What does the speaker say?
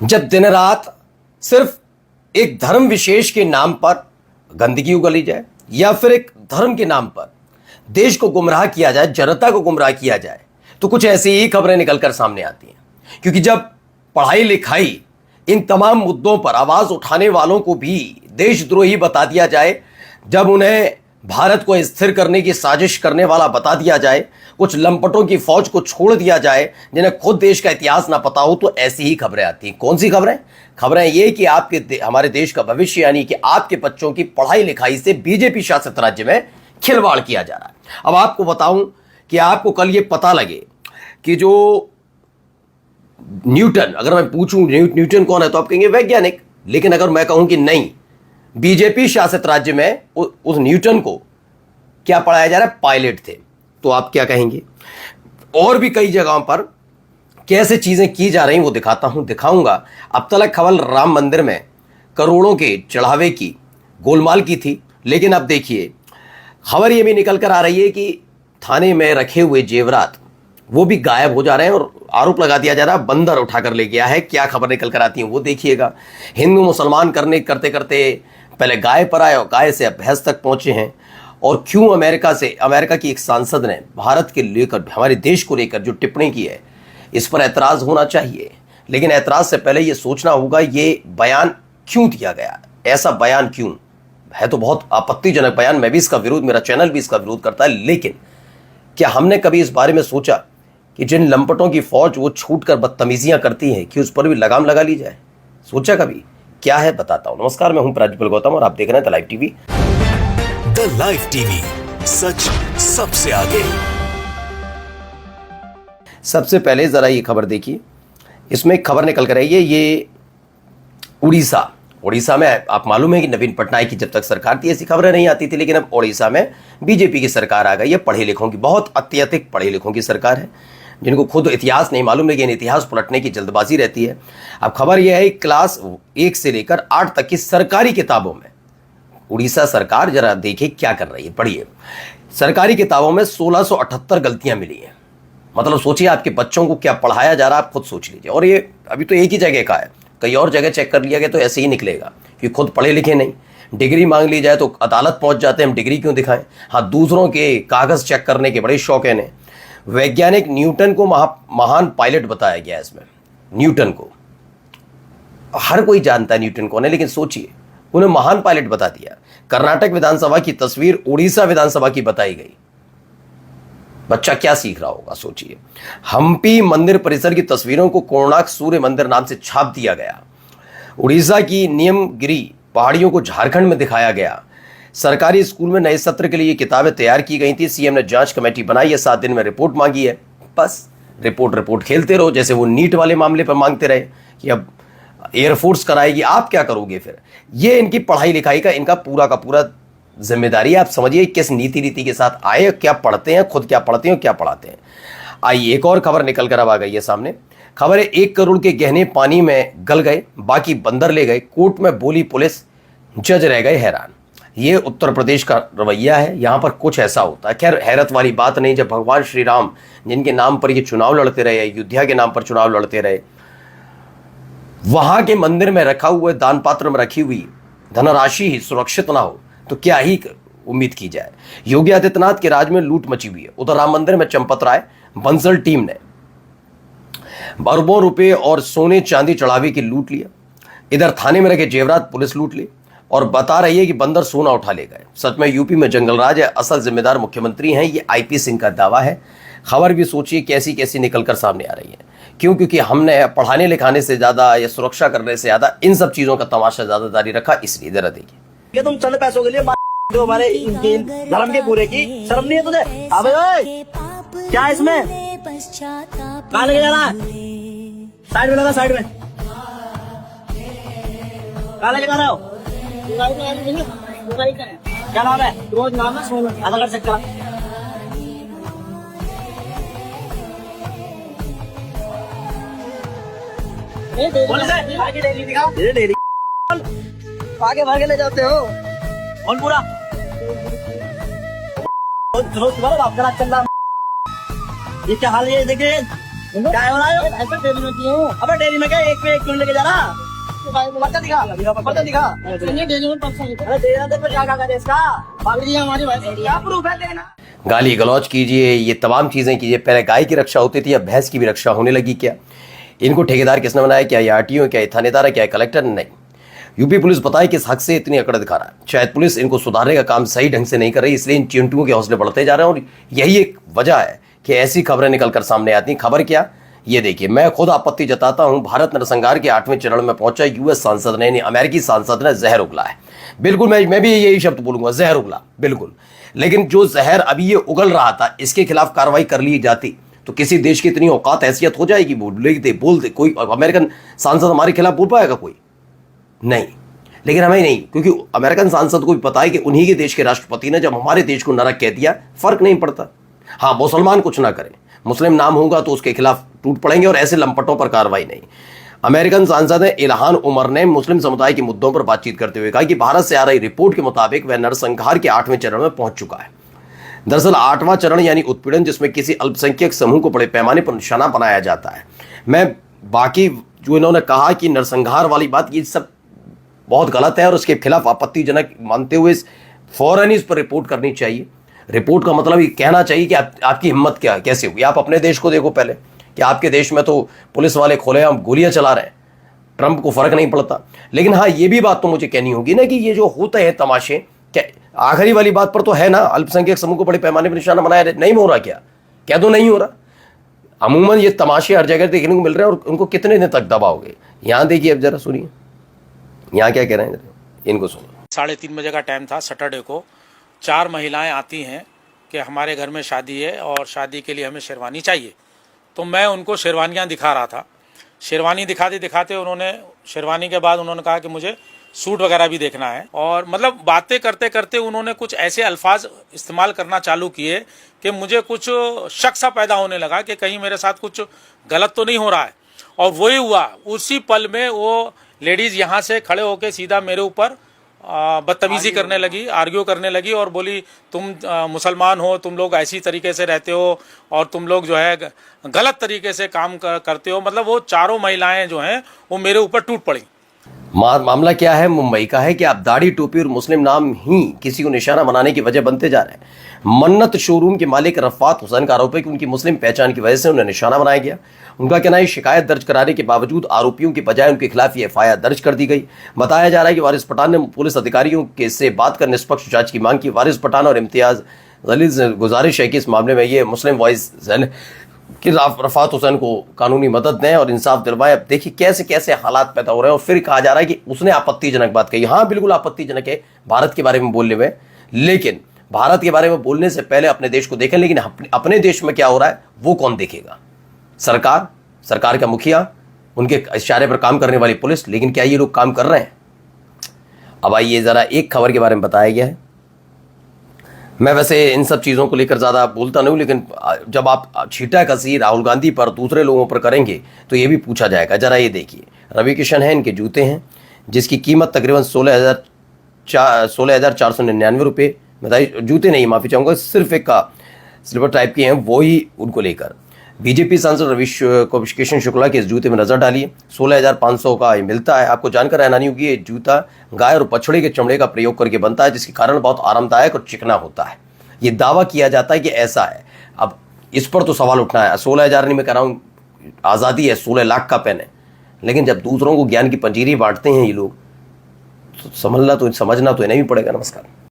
जब दिन रात सिर्फ एक धर्म विशेष के नाम पर गंदगी उगली जाए या फिर एक धर्म के नाम पर देश को गुमराह किया जाए, जनता को गुमराह किया जाए, तो कुछ ऐसी ही खबरें निकलकर सामने आती हैं। क्योंकि जब पढ़ाई लिखाई इन तमाम मुद्दों पर आवाज उठाने वालों को भी देशद्रोही बता दिया जाए, जब उन्हें भारत को स्थिर करने की साजिश करने वाला बता दिया जाए, कुछ लंपटों की फौज को छोड़ दिया जाए जिन्हें खुद देश का इतिहास ना पता हो, तो ऐसी ही खबरें आती हैं। कौन सी खबरें? खबरें ये कि हमारे देश का भविष्य यानी कि आपके बच्चों की पढ़ाई लिखाई से बीजेपी शासित राज्य में खिलवाड़ किया जा रहा है। अब आपको बताऊं कि आपको कल ये पता लगे कि जो न्यूटन, अगर मैं पूछूं न्यूटन कौन है तो आप कहेंगे वैज्ञानिक, लेकिन अगर मैं कहूं कि नहीं, बीजेपी शासित राज्य में उस न्यूटन को क्या पढ़ाया जा रहा है? पायलट थे, तो आप क्या कहेंगे? और भी कई जगहों पर कैसे चीजें की जा रही वो दिखाऊंगा। अब तक खबर राम मंदिर में करोड़ों के चढ़ावे की गोलमाल की थी, लेकिन अब देखिए खबर ये भी निकल कर आ रही है कि थाने में रखे हुए जेवरात वो भी गायब हो जा रहे हैं और आरोप लगा दिया जा रहा है बंदर उठाकर ले गया है। क्या खबर निकल कर आती है वो देखिएगा। हिंदू मुसलमान करते करते पहले गाय पर आए और गाय से अब भैंस तक पहुंचे हैं। और क्यों अमेरिका की एक सांसद ने भारत के लेकर, हमारे देश को लेकर जो टिप्पणी की है, इस पर ऐतराज होना चाहिए, लेकिन ऐतराज से पहले ये सोचना होगा ये बयान क्यों दिया गया, ऐसा बयान क्यों है। तो बहुत आपत्तिजनक बयान, मैं भी इसका विरोध, मेरा चैनल भी इसका विरोध करता है, लेकिन क्या हमने कभी इस बारे में सोचा कि जिन लंपटों की फौज वो छूट कर बदतमीजियां करती हैं कि उस पर भी लगाम लगा ली जाए? सोचा कभी? क्या है बताता हूं। नमस्कार, मैं हूं प्राज्वल गौतम और आप देख रहे हैं the live TV. The live TV, सच सबसे आगे। सबसे पहले जरा ये खबर देखिए, इसमें एक खबर निकल कर आई है, ये उड़ीसा में आप मालूम है कि नवीन पटनायक की जब तक सरकार थी ऐसी खबरें नहीं आती थी, लेकिन अब उड़ीसा में बीजेपी की सरकार आ गई है। पढ़े लिखों की, बहुत अत्यधिक पढ़े लिखों की सरकार है, जिनको खुद इतिहास नहीं मालूम, लेकिन इतिहास पलटने की जल्दबाजी रहती है। अब खबर यह है क्लास 1 से लेकर 8 तक की सरकारी किताबों में उड़ीसा सरकार जरा देखे क्या कर रही है। पढ़िए, सरकारी किताबों में 1678 गलतियां मिली हैं। मतलब सोचिए आपके बच्चों को क्या पढ़ाया जा रहा है, आप खुद सोच लीजिए। और ये अभी तो एक ही जगह का है, कई और जगह चेक कर लिया गया तो ऐसे ही निकलेगा कि खुद पढ़े लिखे नहीं। डिग्री मांग ली जाए तो अदालत पहुंच जाते हैं, हम डिग्री क्यों दिखाएं। हाँ, दूसरों के कागज चेक करने के बड़े शौकीन हैं। वैज्ञानिक न्यूटन को महान पायलट बताया गया। इसमें न्यूटन को हर कोई जानता है न्यूटन कौन है, लेकिन सोचिए उन्हें महान पायलट बता दिया। कर्नाटक विधानसभा की तस्वीर उड़ीसा विधानसभा की बताई गई। बच्चा क्या सीख रहा होगा सोचिए। हम्पी मंदिर परिसर की तस्वीरों को कोणार्क सूर्य मंदिर नाम से छाप दिया गया। उड़ीसा की नियमगिरी पहाड़ियों को झारखंड में दिखाया गया। सरकारी स्कूल में नए सत्र के लिए किताबें तैयार की गई थी। सीएम ने जांच कमेटी बनाई है, 7 दिन में रिपोर्ट मांगी है। बस रिपोर्ट खेलते रहो, जैसे वो नीट वाले मामले पर मांगते रहे कि अब एयरफोर्स कराएगी, आप क्या करोगे फिर। ये इनकी पढ़ाई लिखाई का इनका पूरा का पूरा जिम्मेदारी है। आप समझिए किस नीति के साथ आए, क्या पढ़ते हैं, खुद क्या पढ़ते हैं, क्या पढ़ाते हैं। आइए एक और खबर निकल कर अब आ गई है सामने। खबर है 1 करोड़ के गहने पानी में गल गए, बाकी बंदर ले गए। कोर्ट में बोली पुलिस, जज रह गए हैरान। ये उत्तर प्रदेश का रवैया है, यहां पर कुछ ऐसा होता है। खैर, हैरत वाली बात नहीं, जब भगवान श्री राम जिनके नाम पर ये चुनाव लड़ते रहे, अयोध्या के नाम पर चुनाव लड़ते रहे, वहां के मंदिर में रखा हुआ दान पात्र में रखी हुई धनराशि ही सुरक्षित ना हो तो क्या ही उम्मीद की जाए। योगी आदित्यनाथ के राज में लूट मची हुई है। उधर राम मंदिर में चंपत राय बंसल टीम ने अरबों रुपए और सोने चांदी चढ़ावे की लूट लिया। इधर थाने में रखे जेवरात पुलिस लूट ली और बता रही है कि बंदर सोना उठा ले गए। सच में यूपी में जंगलराज है, असल जिम्मेदार मुख्यमंत्री हैं, ये आईपी सिंह का दावा है। खबर भी सोचिए कैसी कैसी निकलकर सामने आ रही है। क्यों? क्योंकि हमने पढ़ाने लिखाने से ज्यादा या सुरक्षा करने से ज्यादा इन सब चीजों का तमाशा ज्यादा जारी रखा, इसलिए जरा देखिए। ये तुम चंद पैसों के लिए जो हमारे इनके धर्म के पूरे की शर्म नहीं है तुझे? अबे ओए, क्या इसमें कहाँ लेके जाना है? साइड में लगा, साइड में कहाँ लेके जा रहे हो? क्या नाम है? रोज नाम है सोनू, आधार कार्ड चेक करा। आगे भागे ले जाते हो कौन पूरा? तुम्हारा बाप का राज चल रहा। ये क्या हाल है? देखिए क्या है बोला? ऐसे डेली में किए हैं। अबे डेली में क्या एक पे एक क्यों लेके जा रहा? पर्चा दिखा, पर्चा दिखा। डेली में पर्चा दिखा। अरे दे दे पे क्या कर इसका? बाबूजी हमारी भाई क्या प्रूफ है देना? गाली गलौज कीजिए, ये तमाम चीज़ें कीजिए। पहले गाय की रक्षा होती थी, अब भैंस की भी रक्षा होने लगी क्या? इनको ठेकेदार किसने बनाया? क्या ये आरटीओ, क्या ये थानेदार है, क्या ये कलेक्टर? नहीं। यूपी पुलिस बताए किस हक से इतनी अकड़ दिखा रहा है। शायद पुलिस इनको सुधारने का काम सही ढंग से नहीं कर रही, इसलिए इन चिंटुओं के हौसले बढ़ते जा रहे हैं। और यही एक वजह है कि ऐसी खबरें निकलकर सामने आती हैं। खबर क्या? ये देखिए, मैं खुद आपत्ति जताता हूं। भारत नरसंहार के 8वें चरण में पहुंचा यूएस सांसद ने, यानी अमेरिकी सांसद ने जहर उगला है। बिल्कुल, मैं भी यही शब्द बोलूंगा, जहर उगला, बिल्कुल। लेकिन जो जहर अभी ये उगल रहा था, इसके खिलाफ कार्रवाई कर ली जाती तो किसी देश की इतनी औकात हैसियत हो जाएगी? बोलते कोई अमेरिकन सांसद हमारे खिलाफ बोल पाएगा? कोई नहीं। लेकिन हमें नहीं, क्योंकि अमेरिकन सांसद को भी पता है कि उन्हीं के देश के राष्ट्रपति ने जब हमारे देश को नरक कह दिया, फर्क नहीं पड़ता। हाँ, मुसलमान कुछ ना करें, मुस्लिम नाम होगा तो उसके खिलाफ टूट पड़ेंगे, और ऐसे लंपटों पर कार्रवाई नहीं। अमेरिकन सांसद इल्हान उमर ने मुस्लिम समुदाय के मुद्दों पर बातचीत करते हुए कहा कि भारत से आ रही रिपोर्ट के मुताबिक वह नरसंहार के 8वें चरण में पहुंच चुका है। दरअसल 8वां चरण यानी उत्पीड़न, जिसमें किसी अल्पसंख्यक समूह को बड़े पैमाने पर निशाना बनाया जाता है। मैं बाकी जो इन्होंने कहा कि नरसंहार वाली बात, ये सब बहुत गलत है और उसके खिलाफ आपत्तिजनक मानते हुए फौरन इस पर रिपोर्ट करनी चाहिए। रिपोर्ट का मतलब ये कहना चाहिए कि आपकी हिम्मत क्या है, कैसे हुई? आप अपने देश को देखो पहले, कि आपके देश में तो पुलिस वाले खुलेआम गोलियां चला रहे हैं, ट्रंप को फर्क नहीं पड़ता। लेकिन हाँ, ये भी बात तो मुझे कहनी होगी ना कि ये जो होते हैं तमाशे, क्या आखिरी वाली बात पर तो है ना, अल्पसंख्यक समूह को बड़े पैमाने पर निशाना बनाया नहीं हो रहा? क्या कह दो नहीं हो रहा? अमूमन ये तमाशे हर जगह देखने को मिल रहे हैं, और उनको कितने दिन तक दबाओगे? यहाँ देखिए, अब जरा सुनिए यहाँ क्या कह रहे हैं, इनको सुनिए। 3:30 बजे का टाइम था सैटरडे को। 4 महिलाएं आती हैं कि हमारे घर में शादी है और शादी के लिए हमें शेरवानी चाहिए। तो मैं उनको शेरवानियाँ दिखा रहा था। शेरवानी दिखाते दिखाते उन्होंने शेरवानी के बाद उन्होंने कहा कि मुझे सूट वगैरह भी देखना है। और मतलब बातें करते करते उन्होंने कुछ ऐसे अल्फाज इस्तेमाल करना चालू किए कि मुझे कुछ शक सा पैदा होने लगा कि कहीं मेरे साथ कुछ गलत तो नहीं हो रहा है। और वही हुआ, उसी पल में वो लेडीज़ यहाँ से खड़े होकर सीधा मेरे ऊपर बदतमीजी करने लगी, आर्ग्यू करने लगी और बोली तुम मुसलमान हो, तुम लोग ऐसी तरीके से रहते हो और तुम लोग जो है गलत तरीके से काम करते हो। मतलब वो चारों महिलाएं जो हैं वो मेरे ऊपर टूट पड़ी। मामला क्या है? मुंबई का है कि आप दाढ़ी, टोपी और मुस्लिम नाम ही किसी को निशाना बनाने की वजह बनते जा रहे हैं। मन्नत शोरूम के मालिक रफ़ात हुसैन का आरोप है कि उनकी मुस्लिम पहचान की वजह से उन्हें निशाना बनाया गया। उनका कहना है शिकायत दर्ज कराने के बावजूद आरोपियों की बजाय उनके खिलाफ ये एफआईआर दर्ज कर दी गई। बताया जा रहा है कि वारिस पठान ने पुलिस अधिकारियों के से बात कर निष्पक्ष जांच की मांग की। वारिस पठान और इम्तियाज जलील से गुजारिश है कि इस मामले में ये मुस्लिम वॉइस कि रफ़ात हुसैन को कानूनी मदद दें और इंसाफ दिलवाएं। अब देखिए कैसे कैसे हालात पैदा हो रहे हैं। और फिर कहा जा रहा है कि उसने आपत्तिजनक बात कही। हाँ, बिल्कुल आपत्तिजनक है भारत के बारे में बोलने में, लेकिन भारत के बारे में बोलने से पहले अपने देश को देखें। लेकिन अपने देश में क्या हो रहा है वो कौन देखेगा? सरकार का मुखिया, उनके इशारे पर काम करने वाली पुलिस। लेकिन क्या ये लोग काम कर रहे हैं? अब आइए जरा एक खबर के बारे में बताया गया है। मैं वैसे इन सब चीज़ों को लेकर ज़्यादा बोलता नहीं हूँ, लेकिन जब आप छीटा कसी राहुल गांधी पर दूसरे लोगों पर करेंगे तो ये भी पूछा जाएगा। ज़रा ये देखिए, रवि किशन है, इनके जूते हैं जिसकी कीमत तकरीबन 16,499 रुपये। बताइए, जूते नहीं, माफ़ी चाहूँगा, सिर्फ एक का स्लीपर टाइप के हैं, वो ही उनको लेकर बीजेपी सांसद रवि किशन शुक्ला के इस जूते में नजर डालिए। 16,500 का ये मिलता है। आपको जानकर हैरानी होगी, ये जूता गाय और बछड़े के चमड़े का प्रयोग करके बनता है, जिसके कारण बहुत आरामदायक और चिकना होता है। ये दावा किया जाता है कि ऐसा है। अब इस पर तो सवाल उठना है। 16,000 नहीं, मैं कह रहा हूँ आज़ादी है, 16 लाख का पेन है। लेकिन जब दूसरों को ज्ञान की पंजीरी बांटते हैं ये लोग, तो समझना तो इन्हें भी पड़ेगा। नमस्कार।